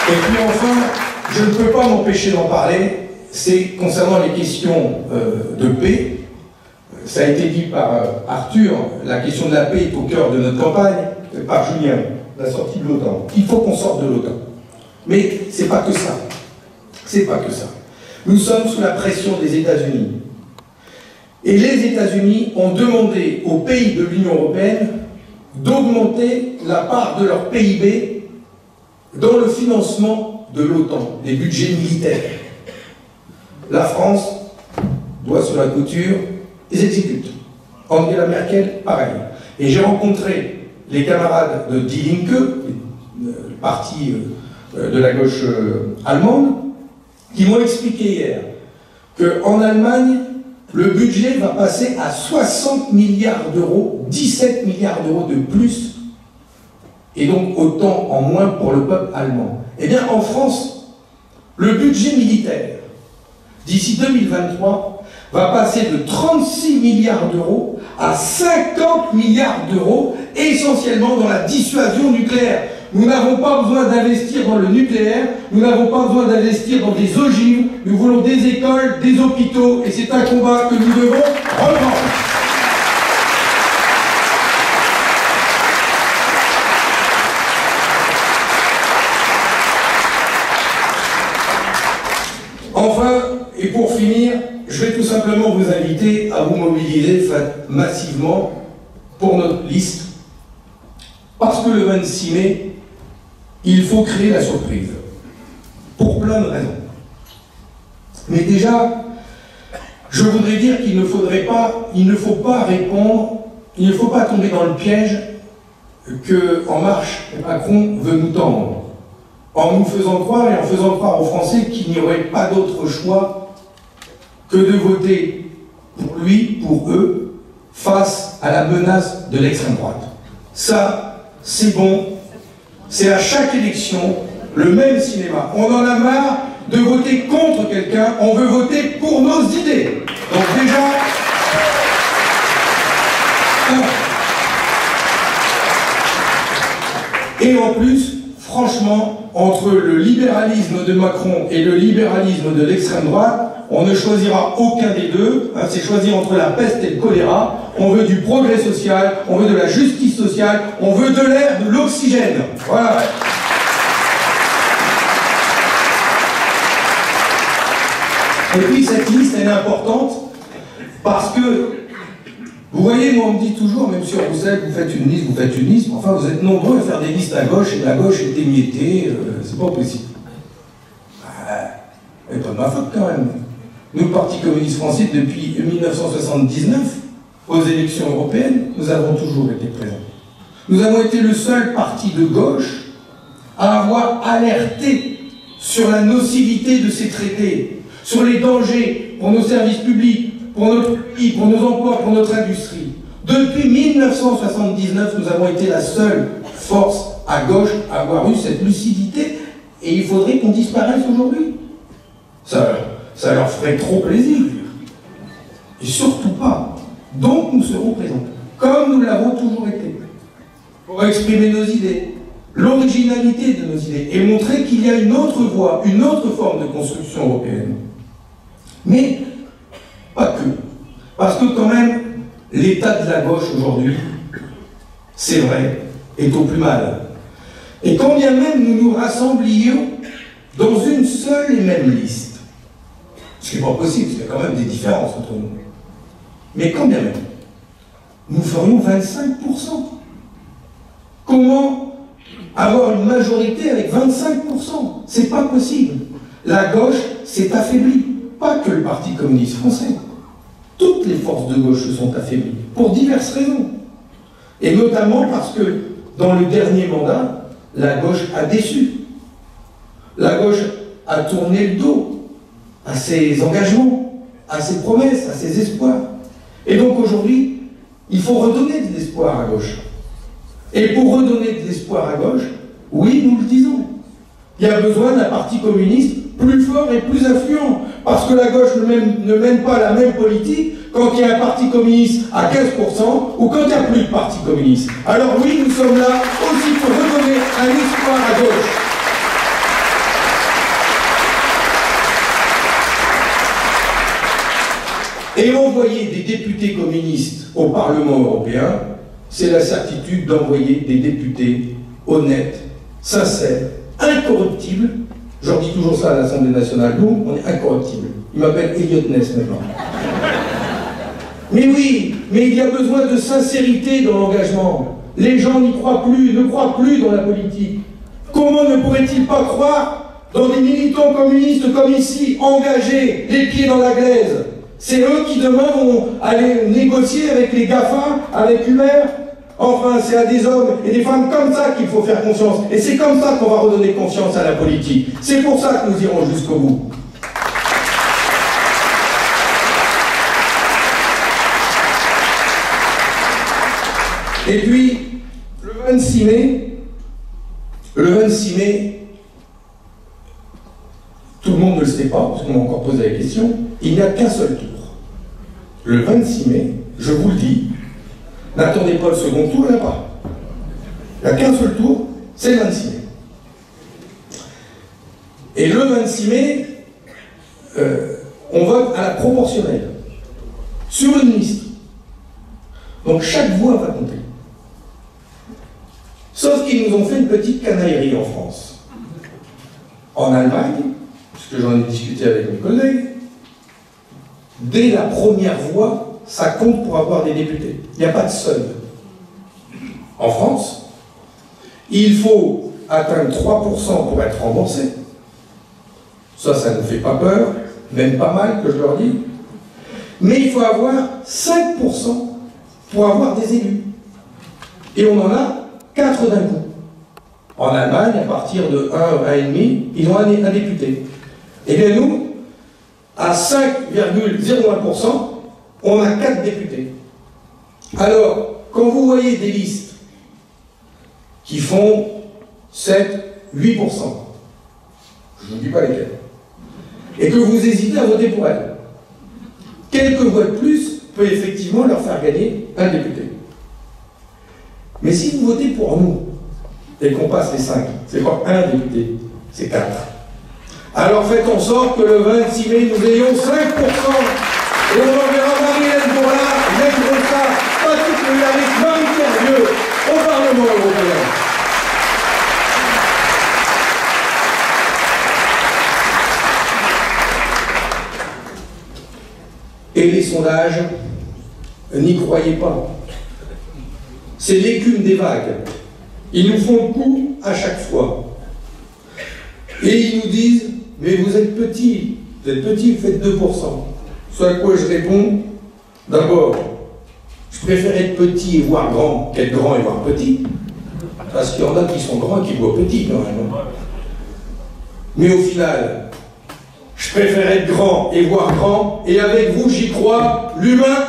Et puis enfin, je ne peux pas m'empêcher d'en parler, c'est concernant les questions de paix. Ça a été dit par Arthur, la question de la paix est au cœur de notre campagne, par Julien, la sortie de l'OTAN. Il faut qu'on sorte de l'OTAN. Mais c'est pas que ça. C'est pas que ça. Nous sommes sous la pression des États-Unis. Et les États-Unis ont demandé aux pays de l'Union européenne d'augmenter la part de leur PIB dans le financement de l'OTAN, des budgets militaires. La France doit sur la couture, ils exécutent. Angela Merkel, pareil. Et j'ai rencontré les camarades de Die Linke, le parti de la gauche allemande, qui m'ont expliqué hier qu'en Allemagne, le budget va passer à 60 milliards d'euros, 17 milliards d'euros de plus, et donc autant en moins pour le peuple allemand. Eh bien, en France, le budget militaire, d'ici 2023, va passer de 36 milliards d'euros à 50 milliards d'euros, essentiellement dans la dissuasion nucléaire. Nous n'avons pas besoin d'investir dans le nucléaire, nous n'avons pas besoin d'investir dans des ogives, nous voulons des écoles, des hôpitaux, et c'est un combat que nous devons reprendre. Enfin, et pour finir, je vais tout simplement vous inviter à vous mobiliser massivement pour notre liste, parce que le 26 mai, il faut créer la surprise, pour plein de raisons. Mais déjà, je voudrais dire qu'il ne faut pas répondre, il ne faut pas tomber dans le piège que En Marche et Macron veut nous tendre, en nous faisant croire et en faisant croire aux Français qu'il n'y aurait pas d'autre choix que de voter pour lui, pour eux, face à la menace de l'extrême droite. Ça, c'est bon. C'est à chaque élection le même cinéma. On en a marre de voter contre quelqu'un, on veut voter pour nos idées. Donc déjà... Et en plus, franchement, entre le libéralisme de Macron et le libéralisme de l'extrême droite, on ne choisira aucun des deux, hein, c'est choisir entre la peste et le choléra. On veut du progrès social, on veut de la justice sociale, on veut de l'air, de l'oxygène. Voilà. Et puis cette liste, elle est importante parce que, vous voyez, moi on me dit toujours, même sur Roussel, vous faites une liste, enfin vous êtes nombreux à faire des listes à gauche et la gauche est émiettée, c'est pas possible. C'est pas de ma faute quand même. Nous, le Parti communiste français, depuis 1979, aux élections européennes, nous avons toujours été présents. Nous avons été le seul parti de gauche à avoir alerté sur la nocivité de ces traités, sur les dangers pour nos services publics, pour notre pays, pour nos emplois, pour notre industrie. Depuis 1979, nous avons été la seule force à gauche à avoir eu cette lucidité, et il faudrait qu'on disparaisse aujourd'hui. Ça leur ferait trop plaisir. Et surtout pas. Donc nous serons présents, comme nous l'avons toujours été, pour exprimer nos idées, l'originalité de nos idées, et montrer qu'il y a une autre voie, une autre forme de construction européenne. Mais pas que. Parce que quand même, l'état de la gauche aujourd'hui, c'est vrai, est au plus mal. Et quand bien même nous nous rassemblions dans une seule et même liste, ce qui n'est pas possible, parce qu'il y a quand même des différences entre nous. Mais quand bien même, nous ferions 25%. Comment avoir une majorité avec 25%? C'est pas possible. La gauche s'est affaiblie. Pas que le Parti communiste français. Toutes les forces de gauche se sont affaiblies, pour diverses raisons. Et notamment parce que, dans le dernier mandat, la gauche a déçu. La gauche a tourné le dos à ses engagements, à ses promesses, à ses espoirs. Et donc aujourd'hui, il faut redonner de l'espoir à gauche. Et pour redonner de l'espoir à gauche, oui, nous le disons, il y a besoin d'un parti communiste plus fort et plus influent. Parce que la gauche ne mène pas la même politique quand il y a un parti communiste à 15% ou quand il n'y a plus de parti communiste. Alors oui, nous sommes là aussi pour redonner un espoir à gauche. Et envoyer des députés communistes au Parlement européen, c'est la certitude d'envoyer des députés honnêtes, sincères, incorruptibles. Je leur dis toujours ça à l'Assemblée nationale, nous, on est incorruptibles. Ils m'appellent Elliot Ness maintenant. Mais oui, mais il y a besoin de sincérité dans l'engagement. Les gens n'y croient plus, ne croient plus dans la politique. Comment ne pourraient-ils pas croire dans des militants communistes comme ici, engagés, les pieds dans la glaise? C'est eux qui demain vont aller négocier avec les GAFA, avec Uber. Enfin, c'est à des hommes et des femmes comme ça qu'il faut faire confiance. Et c'est comme ça qu'on va redonner confiance à la politique. C'est pour ça que nous irons jusqu'au bout. Et puis, le 26 mai, tout le monde ne le sait pas, parce qu'on m'a encore posé la question, il n'y a qu'un seul tour. Le 26 mai, je vous le dis, n'attendez pas le second tour, il n'y en a pas. Il n'y a qu'un seul tour, c'est le 26 mai. Et le 26 mai, on vote à la proportionnelle, sur une liste. Donc chaque voix va compter. Sauf qu'ils nous ont fait une petite canaillerie en France. En Allemagne, puisque j'en ai discuté avec mes collègues, dès la première voix, ça compte pour avoir des députés. Il n'y a pas de seuil. En France, il faut atteindre 3% pour être remboursé. Ça ne fait pas peur, même pas mal que je leur dis. Mais il faut avoir 5% pour avoir des élus. Et on en a 4 d'un coup. En Allemagne, à partir de 1, 1,5, ils ont un député. Et bien nous, à 5,01%, on a 4 députés. Alors, quand vous voyez des listes qui font 7, 8%, je ne vous dis pas lesquelles, et que vous hésitez à voter pour elles, quelques voix de plus peut effectivement leur faire gagner un député. Mais si vous votez pour nous, et qu'on passe les 5, c'est pas un député, c'est 4. Alors faites en sorte que le 26 mai, nous ayons 5%, et on enverra Marie-Hélène Bourlard, Jacques Brossard, Patrick Mullaris, Marie-Pierre Vieux au Parlement européen. Et les sondages, n'y croyez pas. C'est l'écume des vagues. Ils nous font le coup à chaque fois. Et ils nous disent, mais vous êtes petits, vous faites 2%. Ce à quoi je réponds, d'abord, je préfère être petit et voir grand qu'être grand et voir petit. Parce qu'il y en a qui sont grands et qui voient petit quand même. Mais au final, je préfère être grand et voir grand, et avec vous, j'y crois, l'humain